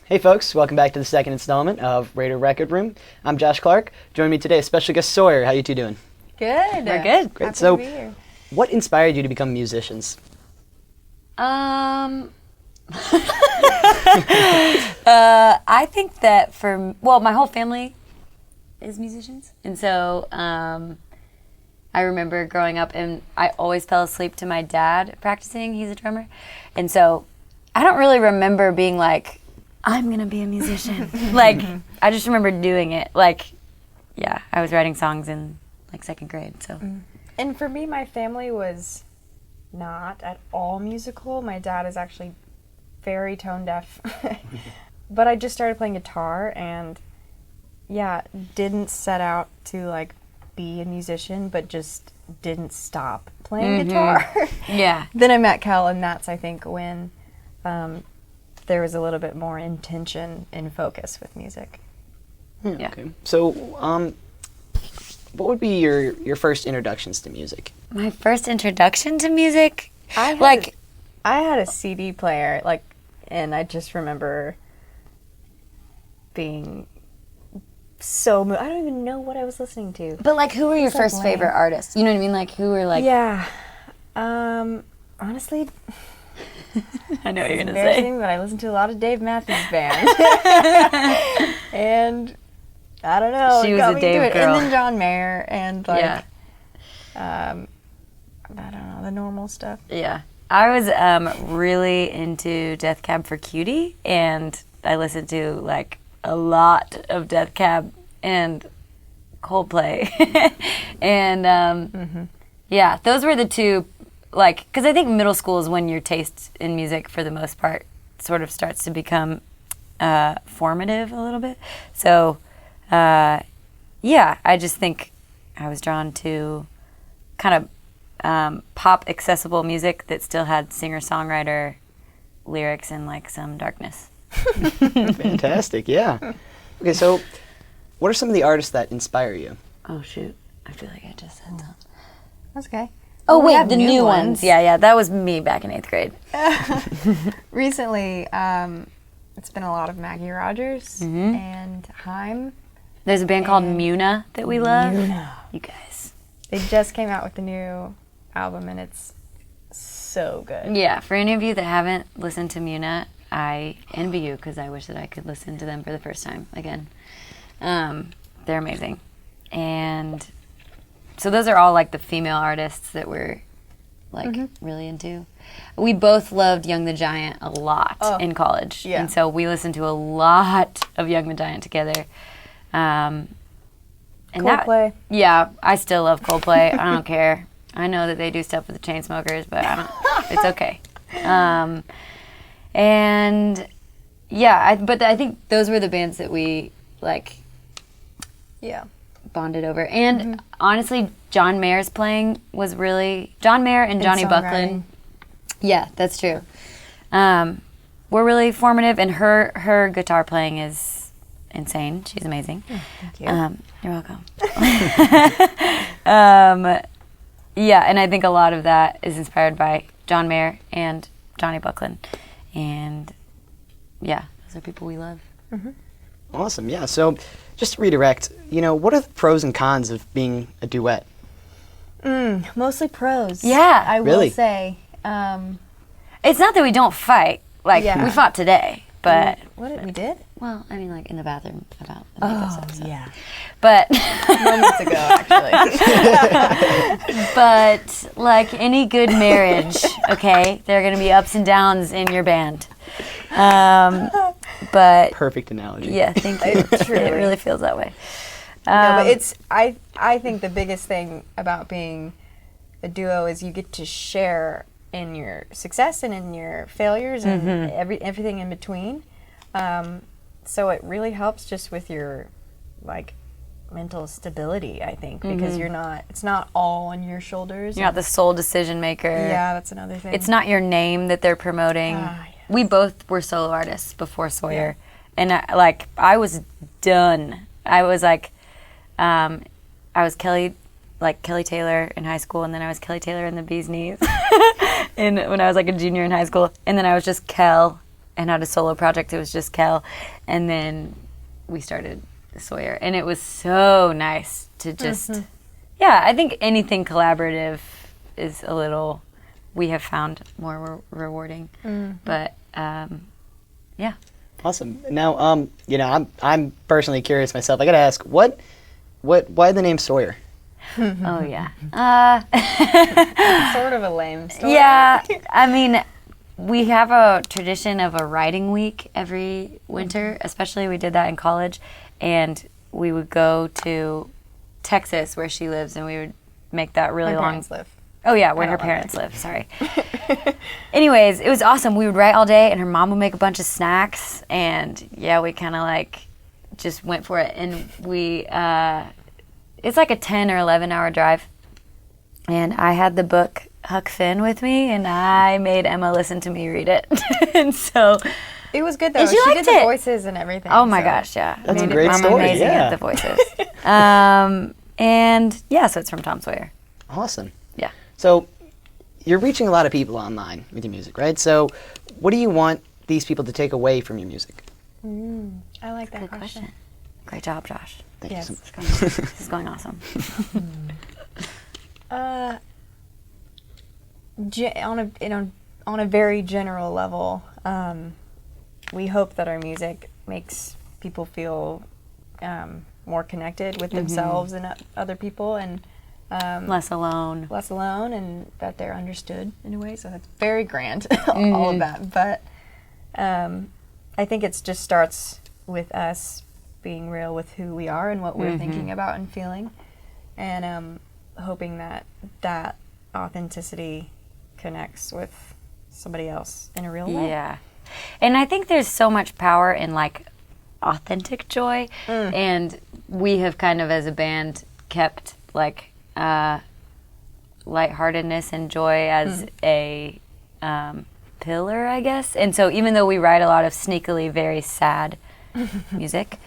Hey folks, welcome back to the second installment of Raider Record Room. I'm Josh Clark. Joining me today is special guest Sawyer. How you two doing? Good. We're good. Great. Happy So, to be here. what inspired you to become musicians? I think that my whole family is musicians. And so I remember growing up and I always fell asleep to my dad practicing. He's a drummer. And so I don't really remember being like, I'm going to be a musician. I just remember doing it. I was writing songs in second grade. So. And for me, my family was not at all musical. My dad is actually very tone deaf. But I just started playing guitar and didn't set out to be a musician, but just didn't stop playing guitar. Yeah. Then I met Kel, and that's, I think, when there was a little bit more intention and focus with music. Yeah. Okay. So, what would be your first introductions to music? My first introduction to music? I had a CD player, and I just remember being so moved. I don't even know what I was listening to. But who were your So first lame. favorite artists? You know what I mean? Who were Yeah. Honestly, I know what you're gonna embarrassing, but I listened to a lot of Dave Matthews Band. And I don't know. She it was got a me Dave into it. girl. And then John Mayer and Yeah. I don't know, the normal stuff. Yeah. I was really into Death Cab for Cutie, and I listened to a lot of Death Cab and Coldplay. And yeah, those were the two, because I think middle school is when your taste in music, for the most part, sort of starts to become formative a little bit. So, I just think I was drawn to kind of pop accessible music that still had singer-songwriter lyrics and some darkness. Fantastic, yeah. Okay, so what are some of the artists that inspire you? Oh shoot, I feel like I just said something. That's okay. Oh We wait, have the new ones. Yeah, that was me back in 8th grade. Recently, it's been a lot of Maggie Rogers and Haim. There's a band called Muna that we love. Muna. You guys. They just came out with the new album, and it's so good. Yeah, for any of you that haven't listened to Muna, I envy you because I wish that I could listen to them for the first time again. They're amazing. And so those are all the female artists that we're really into. We both loved Young the Giant a lot in college. Yeah. And so we listened to a lot of Young the Giant together. And Coldplay. I still love Coldplay. I don't care. I know that they do stuff with the Chainsmokers, but it's okay. But I think those were the bands that we bonded over. And honestly, John Mayer's playing was John Mayer and Johnny Buckland. Yeah, that's true. Were really formative, and her guitar playing is insane. She's amazing. Thank you. You're welcome. And I think a lot of that is inspired by John Mayer and Johnny Buckland. And yeah, those are people we love. Awesome, yeah. So, just to redirect, what are the pros and cons of being a duet? Mostly pros. Yeah. I Really? will say. It's not that we don't fight. Yeah. We fought today, but... We did? Well, I mean, in the bathroom about the makeup stuff. So. Yeah. But... Moments ago, actually. But, any good marriage, okay, there are going to be ups and downs in your band. But... Perfect analogy. Yeah, thank you. It really feels that way. No, but it's I think the biggest thing about being a duo is you get to share in your success and in your failures and everything in between. So it really helps just with your mental stability, I think, because it's not all on your shoulders. You're not the sole decision maker. Yeah, that's another thing. It's not your name that they're promoting. Yes. We both were solo artists before Sawyer. And I was done. I was I was Kelly Taylor in high school, and then I was Kelly Taylor in the Bee's Knees when I was a junior in high school. And then I was just Kel and had a solo project. It was just Kel, and then we started Sawyer, and it was so nice to just, I think anything collaborative is a little, we have found more rewarding, but yeah. Awesome. Now, I'm personally curious myself. I got to ask, why the name Sawyer? Oh yeah. Sort of a lame story. Yeah, I mean, we have a tradition of a writing week every winter, especially we did that in college, and we would go to Texas where she lives, and we would make that really My long. parents live. Oh yeah, where her parents live. Sorry. Anyways, it was awesome. We would write all day, and her mom would make a bunch of snacks, and yeah, we kind of like just went for it. And we, it's like a 10 or 11 hour drive, and I had the book Huck Finn with me, and I made Emma listen to me read it, and so. It was good though. And she did liked the it. voices and everything. Oh my gosh, yeah. That's a great story. Amazing Yeah. at the voices. And yeah, so it's from Tom Sawyer. Awesome. Yeah. So you're reaching a lot of people online with your music, right? So what do you want these people to take away from your music? I like that Good question. Great job, Josh. Thank Yes. you so much. This is going awesome. On a very general level, we hope that our music makes people feel more connected with themselves and other people, and Less alone. less alone, and that they're understood in a way. So that's very grand, all of that. But I think it just starts with us being real with who we are and what we're thinking about and feeling, and hoping that that authenticity connects with somebody else in a real way. Yeah. And I think there's so much power in like authentic joy, and we have kind of as a band kept like lightheartedness and joy as a pillar, I guess. And so even though we write a lot of sneakily very sad music,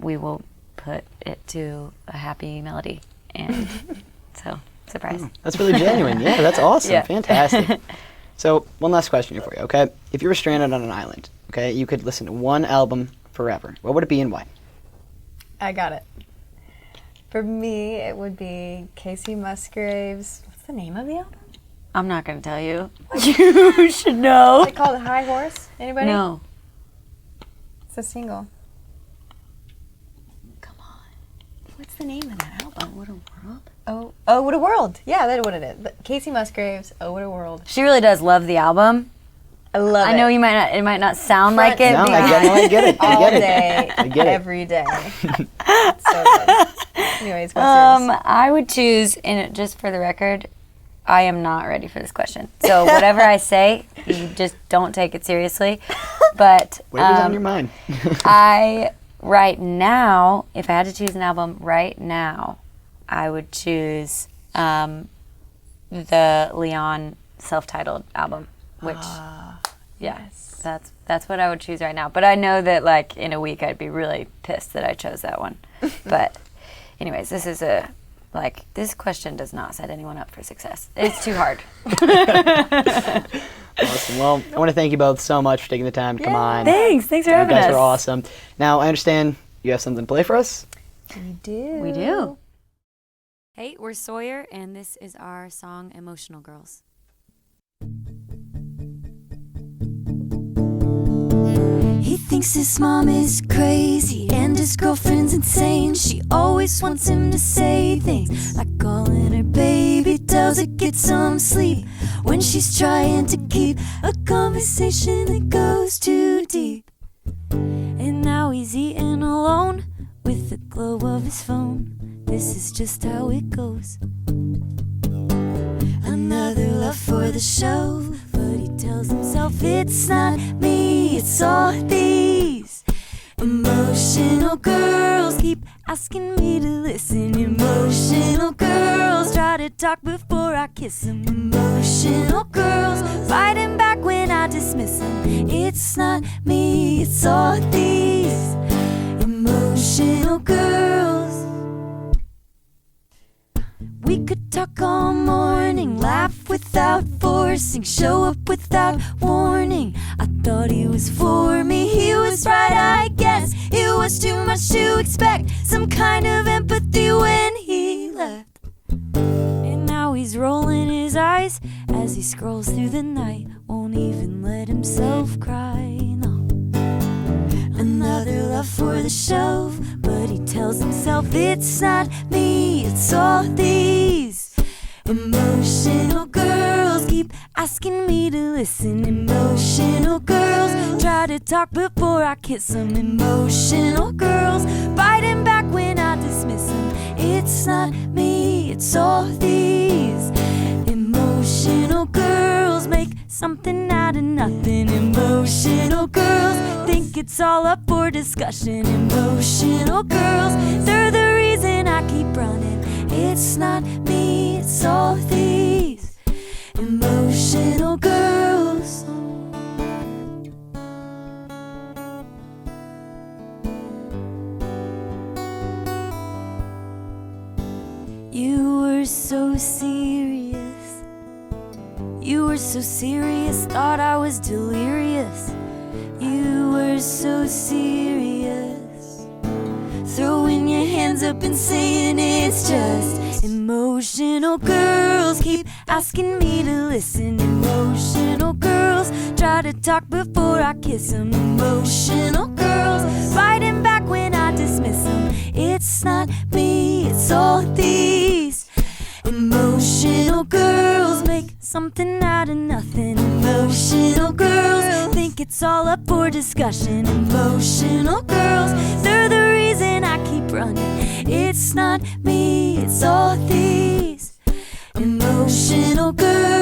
we will put it to a happy melody. And so, surprise. That's really genuine. Yeah, that's awesome. Yeah. Fantastic. So one last question here for you, okay? If you were stranded on an island, okay, you could listen to one album forever. What would it be and why? I got it. For me, it would be Casey Musgrave's. What's the name of the album? I'm not going to tell you. You should know. Is it called High Horse? Anybody? No. It's a single. Come on. What's the name of that album? What a World? Oh, What a World. Yeah, that's what it is. But Casey Musgrave's Oh, What a World. She really does love the album. I love it. I know you might not. It might not sound like it. No, because- I get it. I all get it. day, I get it. every day. It's so good. Anyways, what's yours? I would choose, and just for the record, I am not ready for this question. So whatever I say, you just don't take it seriously. But Whatever's on your mind. right now, if I had to choose an album right now, I would choose the Leon self-titled album, which, that's what I would choose right now. But I know that like in a week I'd be really pissed that I chose that one. But anyways, this question does not set anyone up for success. It's too hard. Awesome. Well, I want to thank you both so much for taking the time to come on. Thanks for You having guys us. were awesome. Now, I understand you have something to play for us. We do. Hey, we're Sawyer, and this is our song Emotional Girls. He thinks his mom is crazy and his girlfriend's insane. She always wants him to say things like calling her baby, tells her get some sleep when she's trying to keep a conversation that goes too deep. And now he's eating alone with the glow of his phone. This is just how it goes. Another love for the show, but he tells himself it's not me, it's all these emotional girls keep asking me to listen. Emotional girls try to talk before I kiss them. Emotional girls fighting back when I dismiss them. It's not me, it's all these emotional girls. We could talk all morning, laugh without forcing, show up without warning. I thought he was for me. He was right, I guess. It was too much to expect some kind of empathy when he left. And now he's rolling his eyes as he scrolls through the night. Won't even let himself cry, no. Another love for the show, but he tells himself it's not me, it's all these emotional girls keep asking me to listen. Emotional girls try to talk before I kiss them. Emotional girls biting back when I dismiss them. It's not me, it's all these emotional girls make something out of nothing. Emotional girls think it's all up for discussion. Emotional girls, they're the reason I keep running. It's not me, it's all these emotional girls. You were so serious. You were so serious, thought I was delirious. You were so serious, throwing your hands up and saying it's just emotional girls keep asking me to listen. Emotional girls try to talk before I kiss them. Emotional girls fighting back when I dismiss them. It's not me, it's all these emotional girls make something out of nothing. Emotional girls think it's all up for discussion. Emotional girls, they're the reason I keep running. It's not me, it's all these emotional girls.